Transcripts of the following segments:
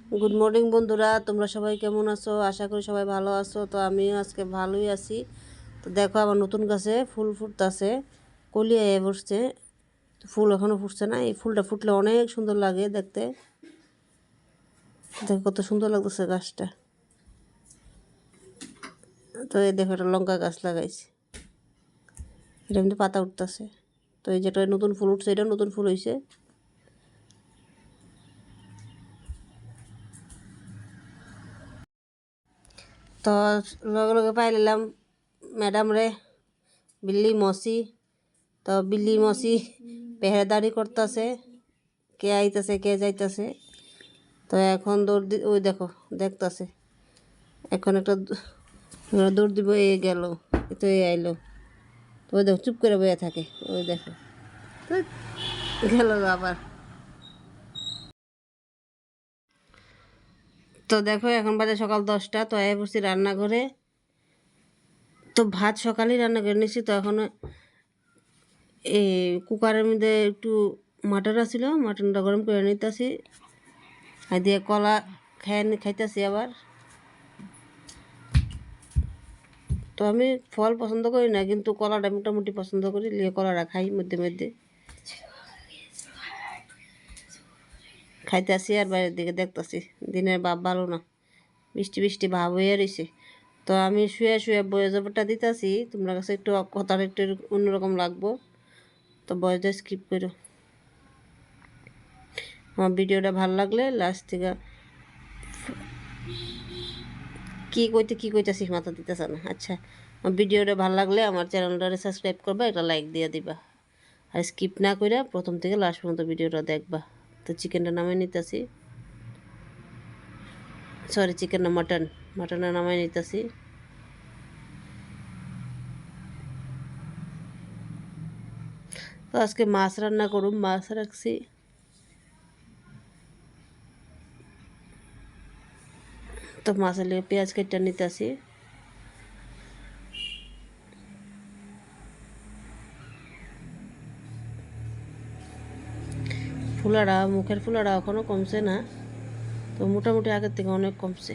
Good morning বন্ধুরা, তোমরা সবাই কেমন আছো? আশা করি সবাই ভালো আছো। তো আমিও আজকে ভালোই আছি। তো দেখো আমার নতুন গাছে ফুল ফুটতেছে, কলি হয়ে বসছে। ফুল এখনও ফুটছে না, এই ফুলটা ফুটলে অনেক সুন্দর লাগে দেখতে। দেখো কত সুন্দর লাগতেছে গাছটা। তো এই দেখো একটা লঙ্কা গাছ লাগাইছে, এটা এমনি পাতা উঠতেছে। তো এই যেটা নতুন ফুল উঠছে, এটাও নতুন ফুল হয়েছে। তো লগে লগে পাই নিলাম ম্যাডাম রে, বিল্লি মসি। তো বিল্লি মসি পেহেরাদারি করতেছে, কে আইতেছে কে যাইতেছে। তো এখন দৌড় ওই দেখো দেখতেছে, এখন একটা দৌড় দিব, এ গেল, তো এ আইলো। তো ওই দেখো চুপ করে বয়ে থাকে, ওই দেখো গেল আবার। তো দেখো এখন বাজে সকাল 10টা। তো আয় বসছি রান্নাঘরে। তো ভাত সকালেই রান্না করে নিছি। তো এখন এই কুকারের মধ্যে একটু মাটন আছিল, মাটনটা গরম করে নিতেছি, আর দিয়ে কলা খাইতেছি আবার। তো আমি ফল পছন্দ করি না, কিন্তু কলাটা মোটামুটি পছন্দ করি, লিয়ে কলাটা খাই মধ্যে মধ্যে। খাইতেছি আর বাইরের দিকে দেখতেছি, দিনের ভাব ভালো না, বৃষ্টি বৃষ্টি ভাব হয়ে রয়েছে। তো আমি শুয়ে শুয়ে বয়স জবরটা দিতেছি, তোমরা কাছে একটু কথাটা একটু অন্যরকম লাগবো। তো বয়সটা স্কিপ করো। আমার ভিডিওটা ভালো লাগলে লাস্ট থেকে কী কইতেছি মাথা দিতেছে না। আচ্ছা, আমার ভিডিওটা ভালো লাগলে আমার চ্যানেলটা সাবস্ক্রাইব করবা, একটা লাইক দিয়ে দিবা, আর স্কিপ না করে প্রথম থেকে লাস্ট পর্যন্ত ভিডিওটা দেখবা। তো চিকেনটা নামাই নিতেছি, সরি চিকেন না মাটনটা নামাই নিতেছি। তো আজকে মাছ রান্না করুম, মাছ রাখছি। তো মাছের লিগে পেঁয়াজ কেটে নিতেছি। ফুলাটা, মুখের ফুলাটা এখনও কমছে না, তো মোটামুটি আগের থেকে অনেক কমছে।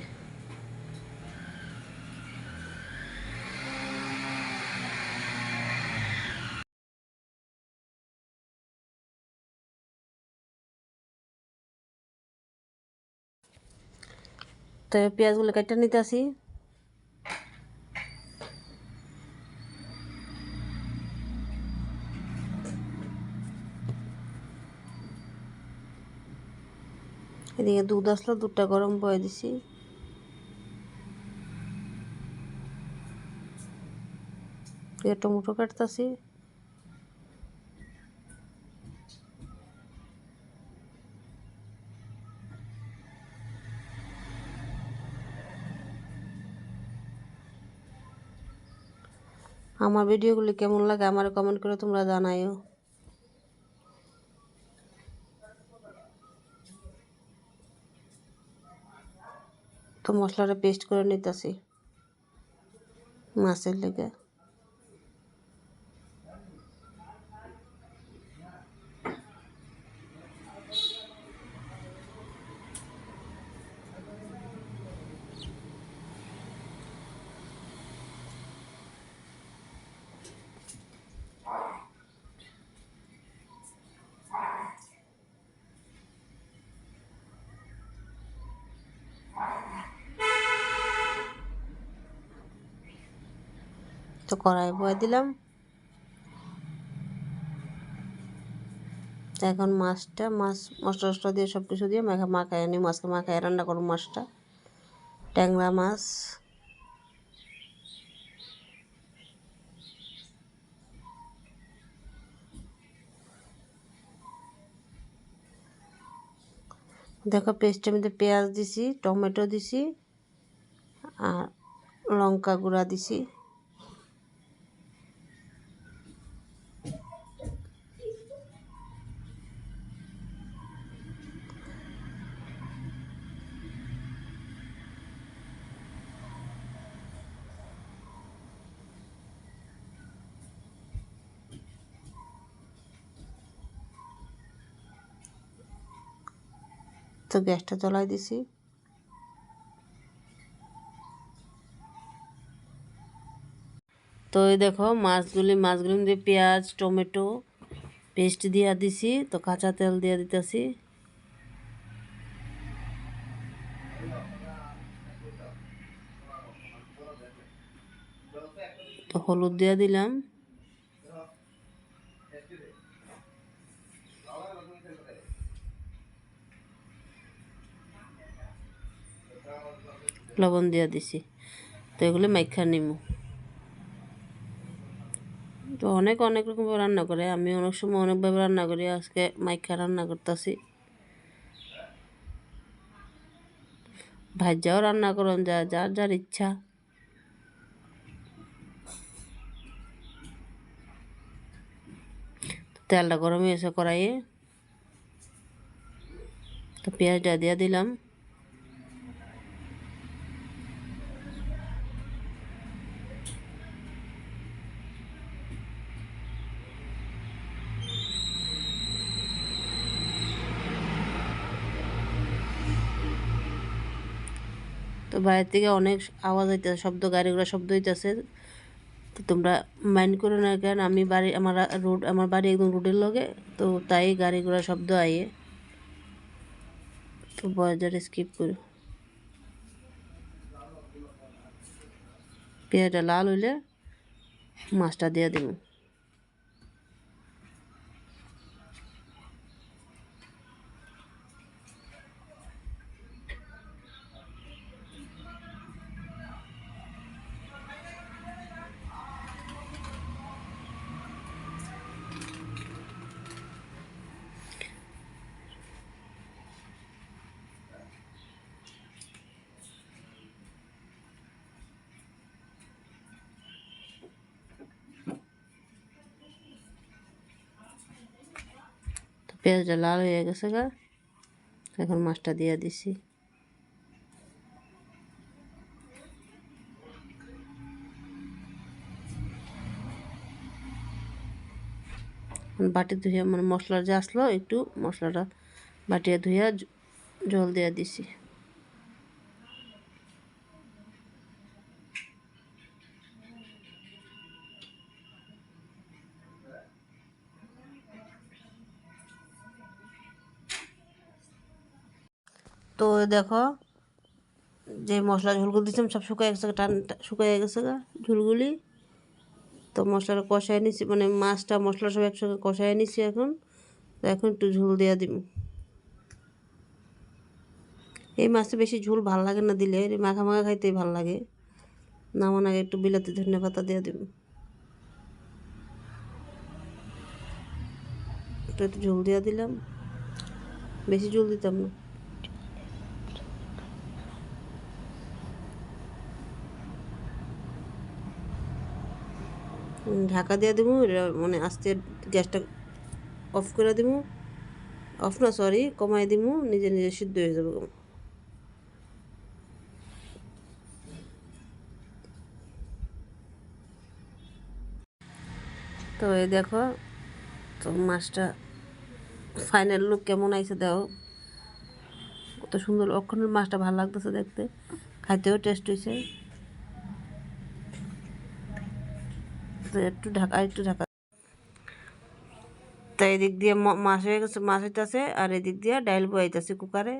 তো পেঁয়াজগুলো কেটে নিতেছি। এদিকে দুধ আসলো, দুধটা গরম বয়ে দিছি। টমেটো কাটতেছি। আমার ভিডিওগুলি কেমন লাগে আমার কমেন্ট করে তোমরা জানাইও। তো মশলাটা পেস্ট করে নিতেছি মাছের লেগে। তো কড়াই বয়ে দিলাম। এখন মাছ মশলা টশলা দিয়ে সব কিছু দিয়ে মাখায় আনি, মাছকে মাখায় রান্না করুন মাছটা। ট্যাংরা মাছ। দেখো পেস্টের মধ্যে পেঁয়াজ দিছি, টমেটো দিছি, আর লঙ্কা গুঁড়া দিছি। তো গ্যাসটা জ্বলাই দিছি। তো এই দেখো মাছগুলি দিয়ে পেঁয়াজ টমেটো পেস্ট দিয়া দিছি, তো কাঁচা তেল দিয়ে দিতেছি। তো হলুদ দিয়ে দিলাম, লবণ দিয়ে দিছি। তো এগুলো মাইখা নিমু। তো অনেক রকমভাবে রান্না করে, আমি অনেক সময় অনেকভাবে রান্না করি, আজকে মাইখা রান্না করতেছি। ভাজ্যাও রান্না করুন, যার যার ইচ্ছা। তেলটা গরম হয়ে এসে কড়াইয়ে, তো পেঁয়াজটা দিয়ে দিলাম। তো বাইরের থেকে অনেক আওয়াজ হইতেছে, গাড়ি ঘোড়া শব্দ হইতেছে। তো তোমরা মাইন্ড করো না, কেন আমি আমার বাড়ি একদম রোডের লগে, তো তাই গাড়ি ঘোড়া শব্দ আইয়ে, তো বয়সটা স্কিপ করো। পেঁয়াজটা লাল হইলে মাছটা দিয়ে দিব। তো পেঁয়াজটা লাল হয়ে গেছে গা, এখন মাছটা দিয়ে দিছি। বাটি ধুয়ে মানে মশলা যে আসলো, একটু মশলাটা বাটিয়ে ধুয়ে জল দিয়ে দিছি। তো দেখো, যে মশলা ঝোলগুলো দিয়েছিলাম সব শুকিয়ে গেছে, শুকিয়ে গেছে গা ঝোলগুলি। তো মশলাটা কষাই নিছি, মানে মাছটা মশলা সব একসঙ্গে কষাই নিছি। এখন একটু ঝোল দিয়ে দিব। এই মাছটা বেশি ঝোল ভাল লাগে না দিলে, মাখা মাখা খাইতেই ভাল লাগে। নামান আগে একটু বিলাতি ধনিয়া পাতা দিয়ে দিব। একটু ঝোল দিয়ে দিলাম, বেশি ঝোল দিতাম না। ঢাকা দিয়ে দিব, মানে আস্তে গ্যাসটা অফ করে দিব। অফ না, সরি, কমাই দিব, নিজে নিজে সিদ্ধ হয়ে যাবে। তো এই দেখো, তো মাছটা ফাইনাল লুক কেমন আইছে দেখো, কত সুন্দর। অক্ষণের মাছটা ভালো লাগতেছে দেখতে, খাইতেও টেস্ট হয়েছে। তো একটু ঢাকা। তো এদিক দিয়ে মাছ হয়ে গেছে, মাছ হইতেছে, আর এদিক দিয়ে ডাইল বয়াইতেছে কুকারে।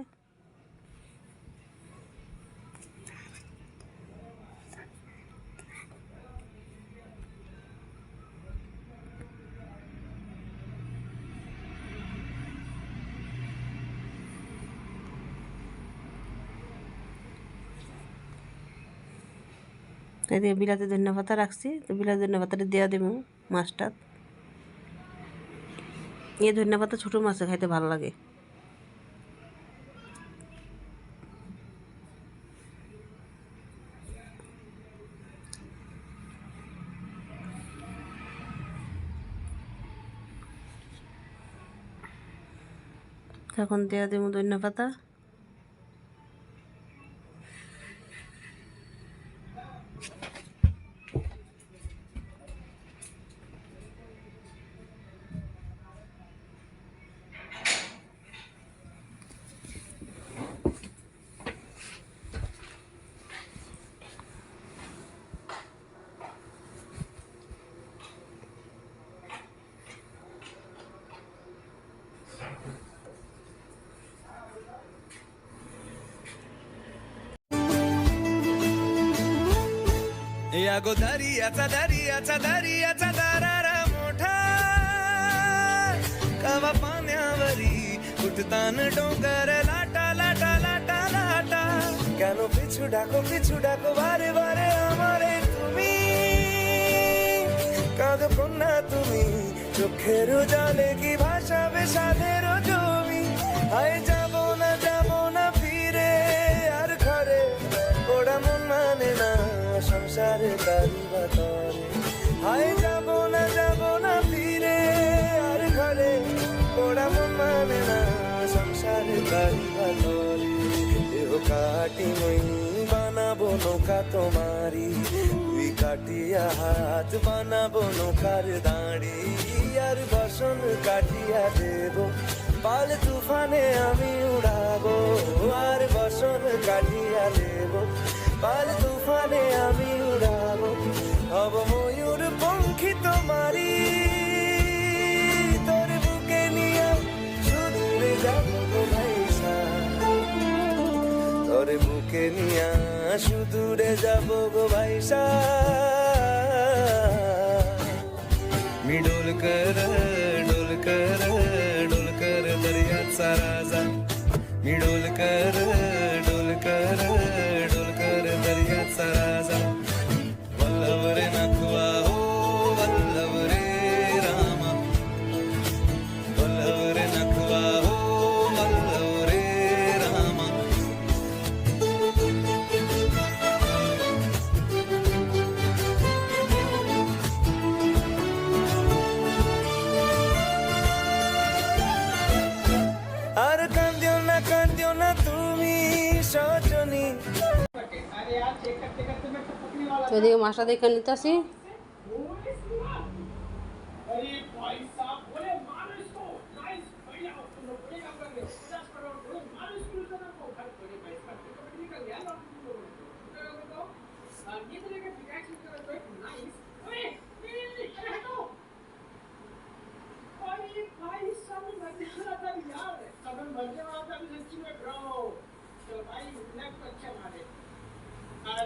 এদিকে বিলাতি ধনিয়া পাতা রাখছি, তো বিলাতি ধনিয়া পাতাটা দিয়ে দেবো মাছটা। এই ধনিয়া পাতা ছোটো মাছে খাইতে ভালো লাগে। এখন দিয়ে দেবো ধনিয়া পাতা। अगो दर्याचा दर्याचा दर्याचा दरारा मोठा कवा पाण्यावरी उठतान डोंगर लाटा लाटा लाटा लाटा কেন পিছু ডাকো বারে বারে আমারে তুমি কাঁদো কন্যা তুমি চোখের জলে কি ভাসাবে সাধের জমি হায় যাব না ফিরে আর ঘরে ওরা মন মানে না সংসারে তারি বাতরে হায় যাব না ফিরে আর ঘরে ওরা মন মানে না সংসারে তারি বাতরে দেহ কাটি মই বানাবো নৌকা তোমারি তুই কাটিয়া হাত বানাবো নৌকার দাঁড়ি আর বসন কাটিয়া দেব পাল তুফানে আমি উড়াবো আর বসন কাটিয়া দেব পাল তুফানে আমি উড়াবো হব ময়ূর পঙ্খী তোমারি তোর বুকে নিয়ে সুদূরে যাবো গো ভাইসা তোর বুকে নিয়ে সুদূরে যাবো গো ভাইসা मी डोलकर दर्याचा राजा मी डोलकर दर्याचा राजा वल्लभ रे नखवा हो वल्लभ रे रामा वल्लभ रे नखवा हो वल्लभ रे रामा আর কাঁদিও না তুমি সজনী তো এদিকে মাছটা দেখে নিতেছি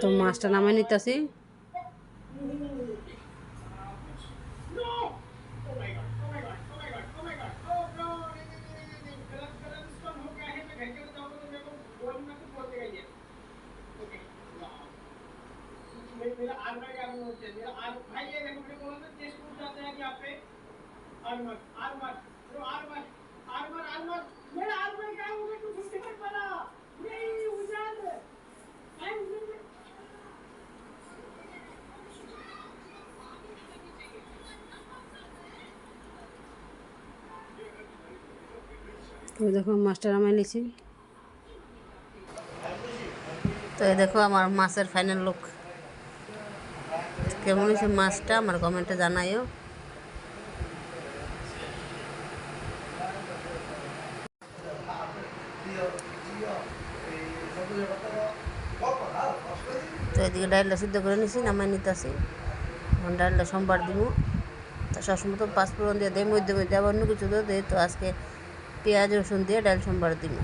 তো মাছটা নামাই নিতেছি मेरा आर भाई क्या बोलते हैं मेरा आर भाई ये देखो मेरे बोलते हैं टेस्ट पूछ जाते हैं कि आप पे आर मत मेरा आर भाई क्या हो गया तू छुट्टी मत बना नहीं उजाल टाइम তো দেখো মাছটা নামাই নিছি তো এই দেখো আমার মাছের ফাইনাল লুক কেমন হয়েছে মাছটা আমার কমেন্টে জানাইও তো এদিকে ডালটা সিদ্ধ করে নিছি নামাই নিতেছি এখন ডালটা সোমবার দিব তো সবসময় তো 5 ফোড়ন দিয়ে দেয় মধ্যে মধ্যে আবার অন্য কিছু দেয় তো আজকে পেঁয়াজ রসুন দিয়ে ডাল সোমবার দিব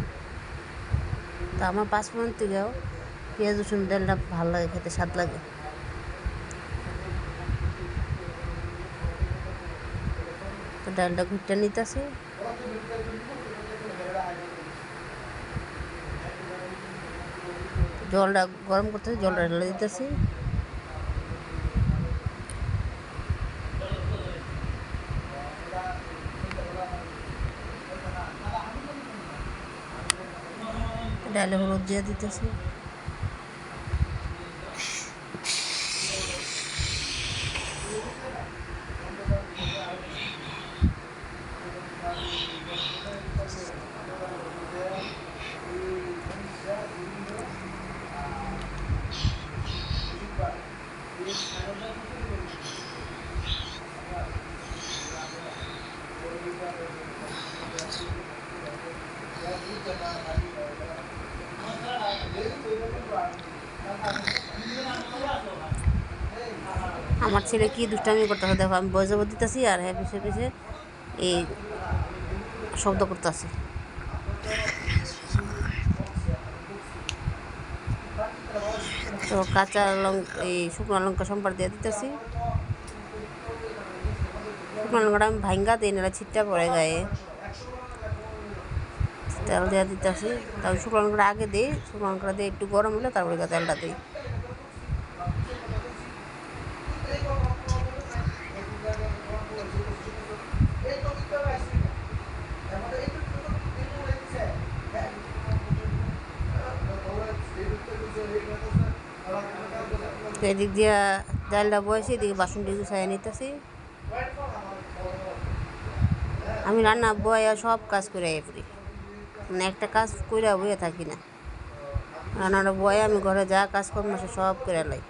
তো আমার 5 ফোড়ন থেকেও পেঁয়াজ রসুন ডালটা ভালো লাগে খেতে স্বাদ লাগে তো ডালটা ঘুরতে নিতেছি জলটা গরম করতেছি জলটা ঢেলে দিতেছি ডালে হলুদ দিয়ে দিতেছি আমার ছেলে কি দুষ্টামি করতেছে দেখো আমি বয়জাবো দিতেছি আর হ্যাঁ পিছিয়ে পিছিয়ে এই শব্দ করতেছে তো কাঁচা লঙ্কা এই শুকনো লঙ্কা সম্বার দিয়ে দিতেছি। শুকনো লঙ্কাটা আমি ভাঙ্গা দিই না, ছিটটা পড়ে গায়ে। তেল দিয়ে দিতেছি, তারপর শুকনো লঙ্কাটা আগে দিই, শুকনো লঙ্কাটা দিয়ে একটু গরম হলে তারপরে তেলটা দিই। এদিক দিয়া ডালটা বয়েছি, এদিকে বাসনটি গুছাই নিতেছি। আমি রান্না বয়া সব কাজ করে পড়ি, মানে একটা কাজ কইরা বইয়া থাকি না। রান্নাটা বয়ে আমি ঘরে যা কাজ কর্ম আছে সব করে লাই।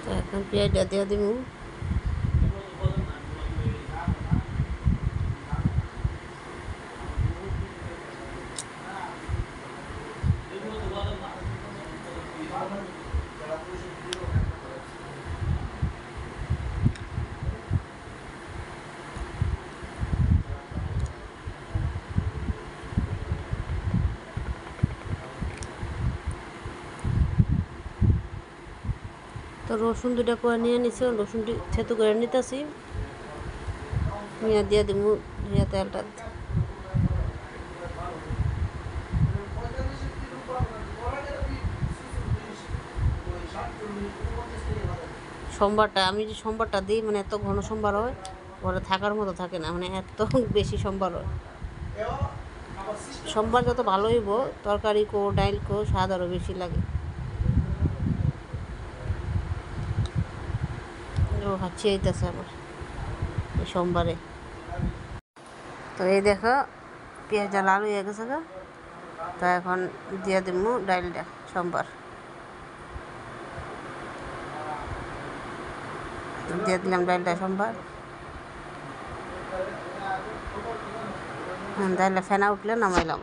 তো এখন পেঁয়াজটা দিয়ে দিব। তো রসুন দুটা করে নিয়ে নিছি, রসুনটি থেতু করে নিতেছি। নিয়ে দিয়ে দিব তেলটা। সম্বারটা আমি যে সম্বারটা দিই, মানে এত ঘন সম্বার হয়, ঘরে থাকার মতো থাকে না, মানে এত বেশি সম্বার হয়। সম্বার যত ভালো হইব, তরকারি কো ডাইল কো স্বাদ আরও বেশি লাগে। হাঁচিয়ে দিতেছে আমার এই সোমবারে। তো এই দেখো পেঁয়াজটা লাল হয়ে গেছে গা। তো এখন দিয়ে দিব ডাইলটা সোমবার, দিয়ে দিলাম ডাইলটা সোমবার। ডাইলটা ফেনা উঠলে নামাইলাম।